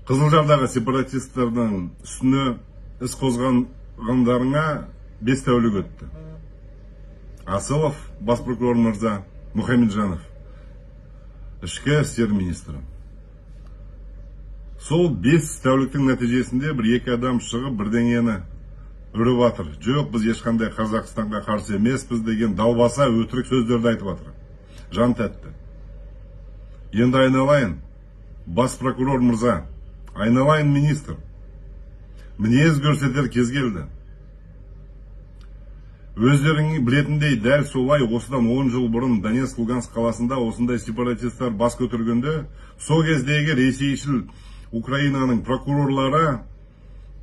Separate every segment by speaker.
Speaker 1: Қызылжардағы сепаратистердің үстіне іс қозғағандарыңа 5 тәулік өтті. Асылов, бас прокурор мырза, Мұхамеджанов, ішкі істер министрі. Сол 5 тәуліктің нәтижесінде бір-екі адам шығып бірдеңені үріп атыр. Жоқ, біз ешқандай Қазақстанға қарсы емеспіз деген далбаса өтірік сөздерді айтып атыр. Жан тәтті. Енді айналайын, бас прокурор мырза, айналайын министр. Мінез көрсетер кез келді. Өздерің білетіндей дәл солай осыдан 10 жыл бұрын Донецк Луганск қаласында осындай сепаратисттер бас көтергенде, сол кездегі ресейшіл Украинаның прокурорлары,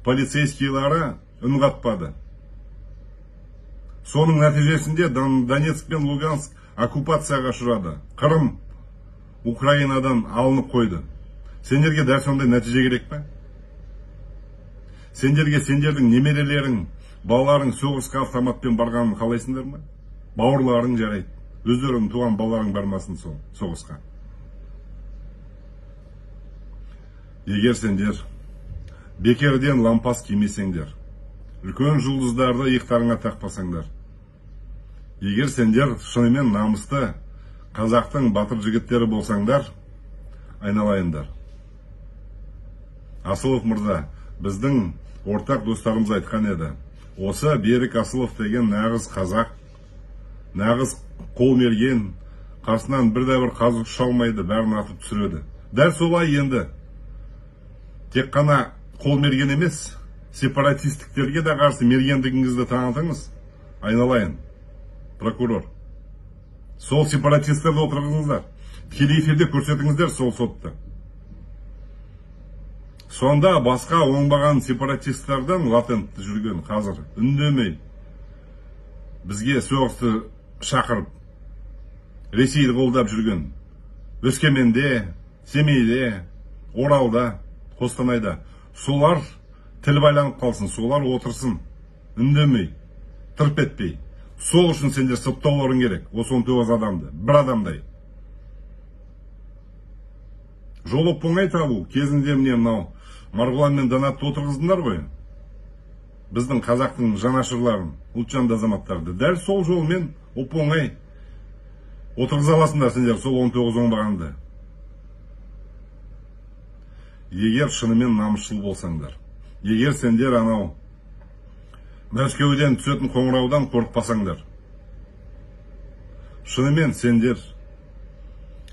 Speaker 1: полицейскийлары үн қатпады. Соның нәтижесінде Донецк пен Луганск оккупацияға ұшырады. Қырым Украинадан алынып қойды. Сендерге дәл сондай нәтиже керек пе? Сендердің немерелерің, балаларың соғысқа автоматпен барғанын қалайсыңдар ма? Бауырларың жарайды. Өздерің туған балаларың бармасын соғысқа. Егер сендер бекерден лампас кимесеңдер, үлкен жұлдыздарды иықтарыңа тақпасаңдар, егер сендер шынымен намысты қазақтың батыр жігіттері болсаңдар, айналайындар. Асылов мырза, біздің ортақ достарымыз айтқан еді. Осы Берік Асылов деген нағыз қазақ, нағыз қол мерген, қарсынан бірде-бір қазық шалмайды, бәрін атып түсіреді. Дәл солай енді. Тек қана қол мерген емес, сепаратистіктерге де қарсы мергендігіңізді танытыңыз. Айналайын, прокурор. Сол сепаратисттерді отырғызыңыздар. Тікелей эфирде көрсетіңіздер сол сотты. Сонда басқа оңбаған сепаратисттерден латентті жүрген қазір үндемей бізге соғысты шақырып, Ресейді қолдап жүрген Өскеменде, Семейде, Оралда, Қостанайда, солар тіл байланып қалсын, солар отырсын, үндемей, тырп етпей. Сол үшін сендер сыптауларың керек, осы 19 адамды, бір адамдай. Жолы оңай табу, кезінде міне мынау Марғұлан мен Донатты отырғыздыңдар ғой. Біздің қазақтың жанашырларын, ұлтжанды азаматтарды. Дәл сол жолмен оңай отырғыза аласыңдар сендер сол 19 оңбағанды. Егер шынымен намысшыл болсаңдар, егер сендер анау Мәскеуден түсетін қоңыраудан қорықпасаңдар, шынымен сендер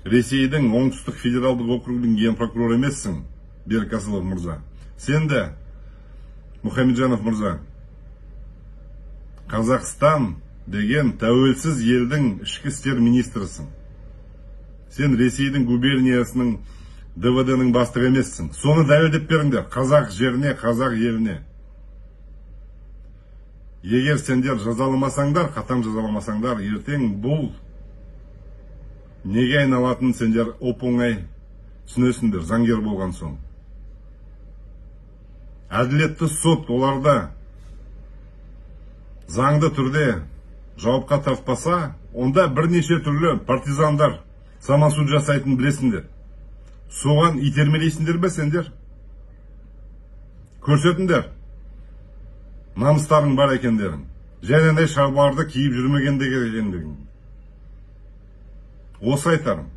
Speaker 1: Ресейдің оңтүстік федералдық округінің ген прокурор емессің, Берік Асылов мырза. Сен де, Мұхамеджанов мырза, Қазақстан деген тәуелсіз елдің ішкі істер министрісің. Сен Ресейдің губерниясының ДВД-ның бастығы емессің. Соны дәлелдеп беріңдер, қазақ жеріне, қазақ еліне. Егер сендер жазаламасаңдар, қатаң жазаламасаңдар, ертең бұл неге айналатын сендер оңай түсінесіңдер, заңгер болған соң. Әділетті сот оларда заңды түрде жауапқа тартпаса, онда бірнеше түрлі партизандар самосуд жасайтын білесіңдер. Соған итермелейсіңдер бе сендер? Көрсетіңдер. Намыстарың бар екендерін. Және шалбарды киіп жүрмегендегі екендерін. Осы айтарым.